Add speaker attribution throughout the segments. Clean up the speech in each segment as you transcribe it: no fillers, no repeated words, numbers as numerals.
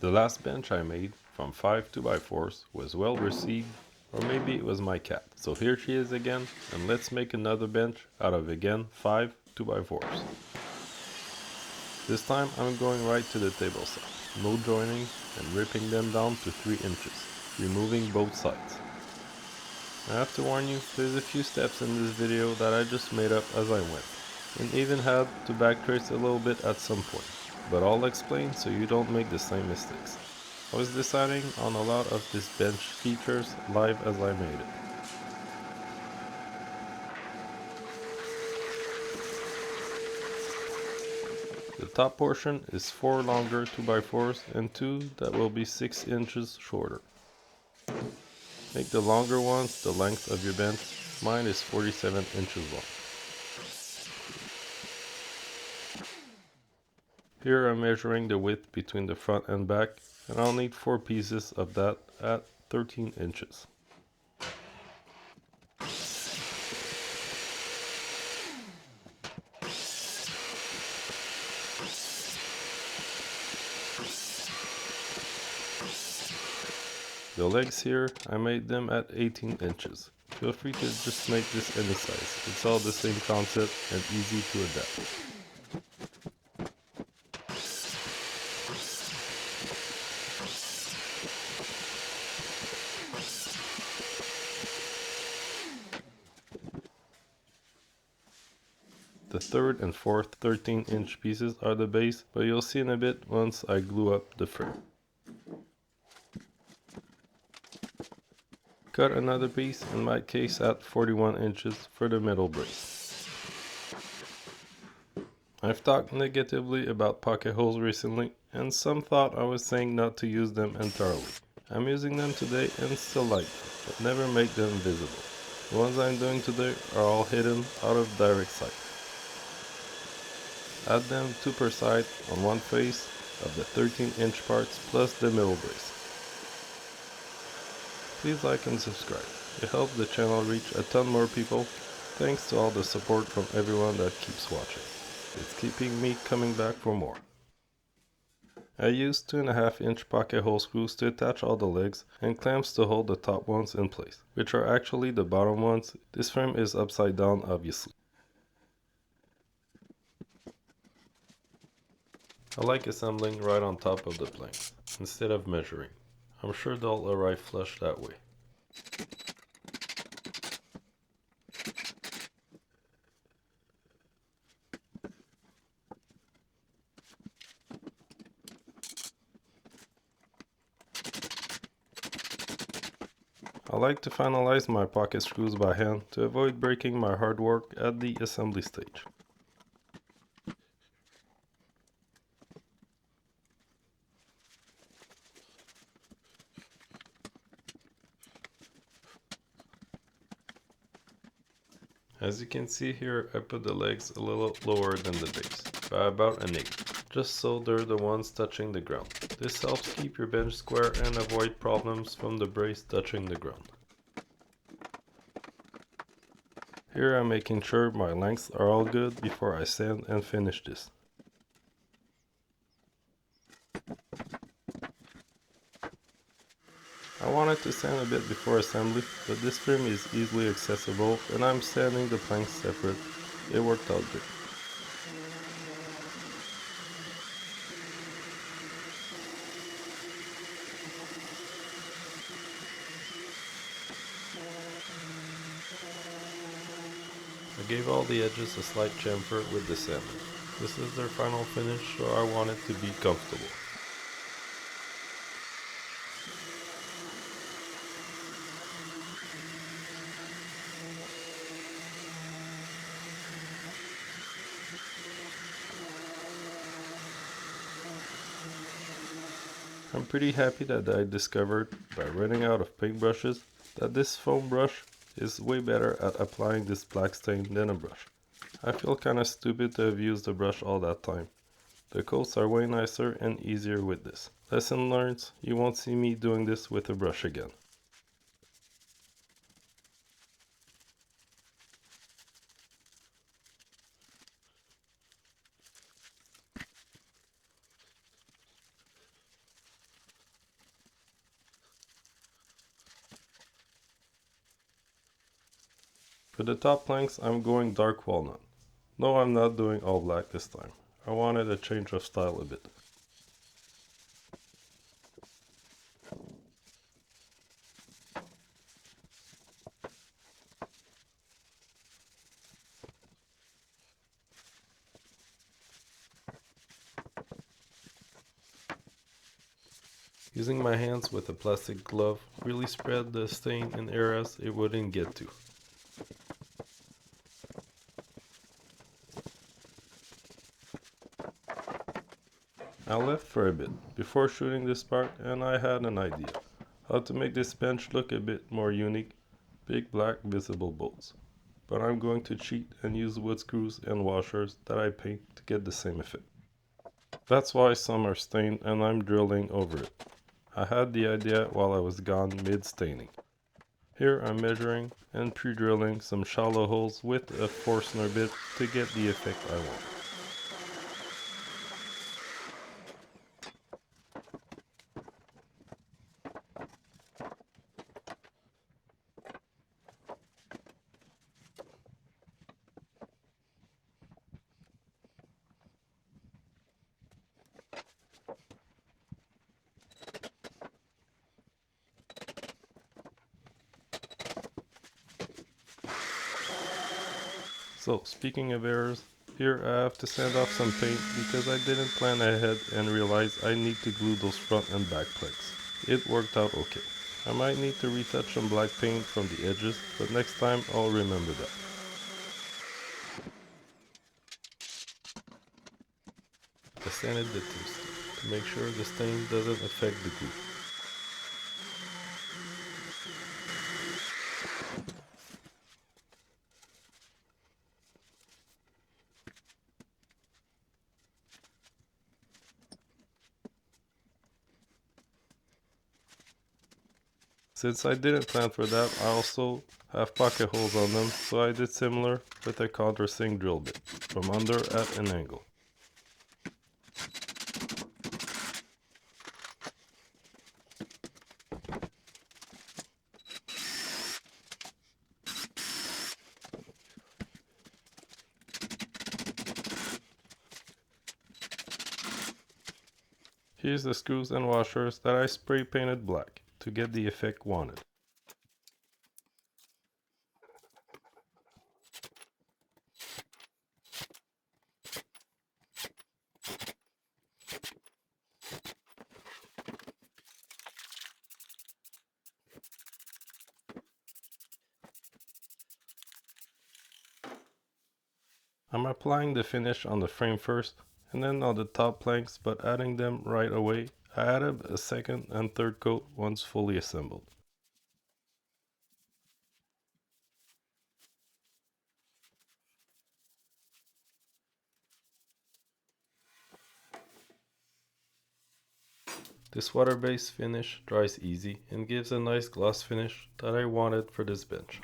Speaker 1: The last bench I made from 5 2x4s was well received, or maybe it was my cat. So here she is again, and let's make another bench out of again 5 2x4s. This time I'm going right to the table saw, no joining, and ripping them down to 3 inches, removing both sides. I have to warn you, there's a few steps in this video that I just made up as I went, and even had to backtrace a little bit at some point. But I'll explain so you don't make the same mistakes. I was deciding on a lot of this bench features live as I made it. The top portion is 4 longer 2x4s and 2 that will be 6 inches shorter. Make the longer ones the length of your bench. Mine is 47 inches long. Here I'm measuring the width between the front and back, and I'll need 4 pieces of that at 13 inches. The legs here, I made them at 18 inches. Feel free to just make this any size. It's all the same concept and easy to adapt. The third and fourth 13-inch pieces are the base, but you'll see in a bit once I glue up the frame. Cut another piece, in my case at 41 inches for the middle brace. I've talked negatively about pocket holes recently, and some thought I was saying not to use them entirely. I'm using them today and still like them, but never make them visible. The ones I'm doing today are all hidden out of direct sight. Add them 2 per side on one face of the 13-inch parts plus the middle brace. Please like and subscribe. It helps the channel reach a ton more people, thanks to all the support from everyone that keeps watching. It's keeping me coming back for more. I used 2.5-inch pocket hole screws to attach all the legs and clamps to hold the top ones in place, which are actually the bottom ones. This frame is upside down obviously. I like assembling right on top of the planks, instead of measuring. I'm sure they'll arrive flush that way. I like to finalize my pocket screws by hand to avoid breaking my hard work at the assembly stage. As you can see here, I put the legs a little lower than the base, by about an eighth, just so they're the ones touching the ground. This helps keep your bench square and avoid problems from the brace touching the ground. Here I'm making sure my lengths are all good before I sand and finish this. I wanted to sand a bit before assembly, but this frame is easily accessible and I'm sanding the planks separate. It worked out good. I gave all the edges a slight chamfer with the sander. This is their final finish, so I want it to be comfortable. I'm pretty happy that I discovered, by running out of paintbrushes, that this foam brush is way better at applying this black stain than a brush. I feel kinda stupid to have used a brush all that time. The coats are way nicer and easier with this. Lesson learned, you won't see me doing this with a brush again. For the top planks, I'm going dark walnut. No, I'm not doing all black this time. I wanted a change of style a bit. Using my hands with a plastic glove really spread the stain in areas it wouldn't get to. I left for a bit before shooting this part, and I had an idea how to make this bench look a bit more unique. Big black visible bolts. But I'm going to cheat and use wood screws and washers that I paint to get the same effect. That's why some are stained and I'm drilling over it. I had the idea while I was gone mid-staining. Here I'm measuring and pre-drilling some shallow holes with a Forstner bit to get the effect I want. So, speaking of errors, here I have to sand off some paint because I didn't plan ahead and realized I need to glue those front and back plates. It worked out okay. I might need to retouch some black paint from the edges, but next time I'll remember that. I sanded the tooth to make sure the stain doesn't affect the glue. Since I didn't plan for that, I also have pocket holes on them, so I did similar with a countersink drill bit, from under at an angle. Here's the screws and washers that I spray painted black to get the effect wanted. I'm applying the finish on the frame first and then on the top planks, but adding them right away. I added a second and third coat once fully assembled. This water-based finish dries easy and gives a nice gloss finish that I wanted for this bench.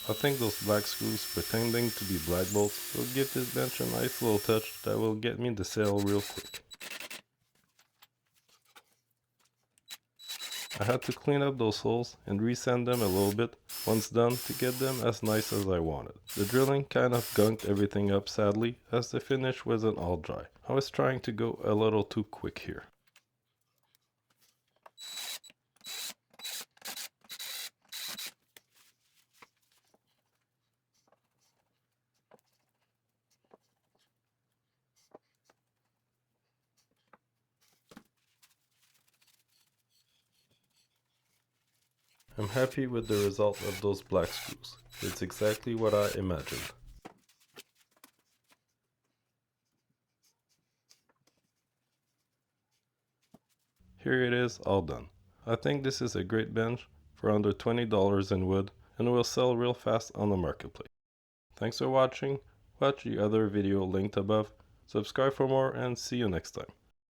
Speaker 1: I think those black screws pretending to be black bolts will give this bench a nice little touch that will get me the sale real quick. I had to clean up those holes and resand them a little bit once done to get them as nice as I wanted. The drilling kind of gunked everything up sadly as the finish wasn't all dry. I was trying to go a little too quick here. I'm happy with the result of those black screws. It's exactly what I imagined. Here it is, all done. I think this is a great bench for under $20 in wood and will sell real fast on the marketplace. Thanks for watching. Watch the other video linked above. Subscribe for more and see you next time.